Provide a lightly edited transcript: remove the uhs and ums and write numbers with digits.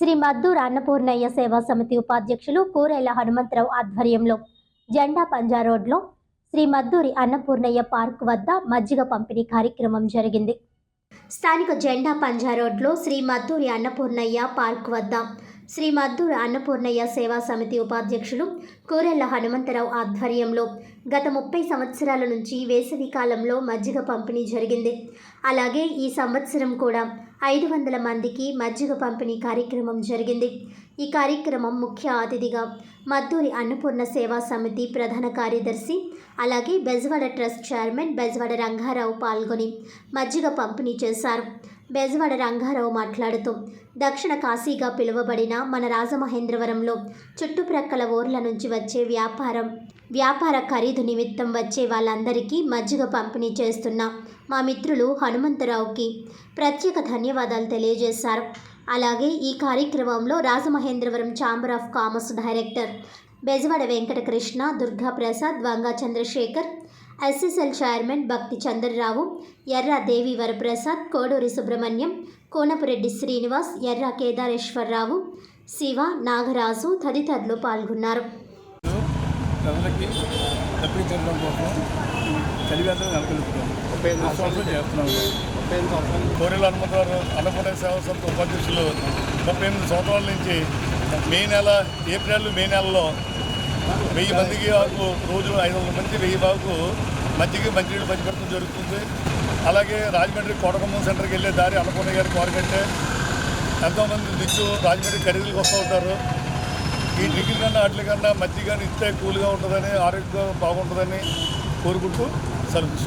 శ్రీ మద్దూరు అన్నపూర్ణయ్య సేవా సమితి ఉపాధ్యక్షులు కూరెళ్ల హనుమంతరావు ఆధ్వర్యంలో జెండా పంజా రోడ్లో శ్రీ మద్దూరి అన్నపూర్ణయ్య పార్క్ వద్ద మజ్జిగ పంపిణీ కార్యక్రమం జరిగింది. స్థానిక జెండా పంజా రోడ్లో శ్రీ మద్దూరి అన్నపూర్ణయ్య పార్క్ వద్ద శ్రీ మద్దూరు అన్నపూర్ణయ్య సేవా సమితి ఉపాధ్యక్షులు కూరెళ్ల హనుమంతరావు ఆధ్వర్యంలో గత 30 సంవత్సరాల నుంచి వేసవి కాలంలో మజ్జిగ పంపిణీ జరిగింది. అలాగే ఈ సంవత్సరం కూడా 500 మందికి మజ్జిగ పంపిణీ కార్యక్రమం జరిగింది. ఈ కార్యక్రమం ముఖ్య అతిథిగా మద్దూరి అన్నపూర్ణ సేవా సమితి ప్రధాన కార్యదర్శి అలాగే బెజవాడ ట్రస్ట్ చైర్మన్ బెజవాడ రంగారావు పాల్గొని మజ్జిగ పంపిణీ చేశారు. బెజవాడ రంగారావు మాట్లాడుతూ దక్షిణ కాశీగా పిలువబడిన మన రాజమహేంద్రవరంలో చుట్టుప్రక్కల ఊర్ల నుంచి వచ్చే వ్యాపార ఖరీదు నిమిత్తం వచ్చే వాళ్ళందరికీ మజ్జిగ పంపిణీ చేస్తున్న మా మిత్రులు హనుమంతరావుకి ప్రత్యేక ధన్యవాదాలు తెలియజేశారు. అలాగే ఈ కార్యక్రమంలో Rajamahendravaram chamber of commerce director Bezawada Venkatakrishna, Durga Prasad, Vanga Chandrashekar, SSL chairman Bhakti Chandrarao, ఎర్ర దేవి వరప్రసాద్, కోడూరి సుబ్రహ్మణ్యం, కోనపురెడ్డి శ్రీనివాస్, ఎర్ర కేదారేశ్వరరావు, శివ, నాగరాజు తదితరులు పాల్గొన్నారు. కూరెళ్ల హనుమంతరావు అన్నపూర్ణ సేవా సమితి ఉపాధ్యక్షులు 38 సంవత్సరాల నుంచి ఏప్రిల్ మే నెలలో 1000 మందికి వరకు రోజు 500 మంది 1000 వరకు మంచినీళ్ళు పంచిపెట్టడం జరుగుతుంది. అలాగే రాజమండ్రి కోటకొమ్మం సెంటర్కి వెళ్ళే దారి అన్నపూర్ణ గారి కోరకంటే ఎంతోమంది దిక్కు రాజమండ్రి ఖరీదులకు వస్తూ ఉంటారు. ఈ డ్రింకుల కన్నా వాటి కన్నా మజ్జిగ కానీ ఇస్తే కూల్గా ఉంటుందని, ఆరోగ్యంగా బాగుంటుందని కోరుకుంటూ సెలవు.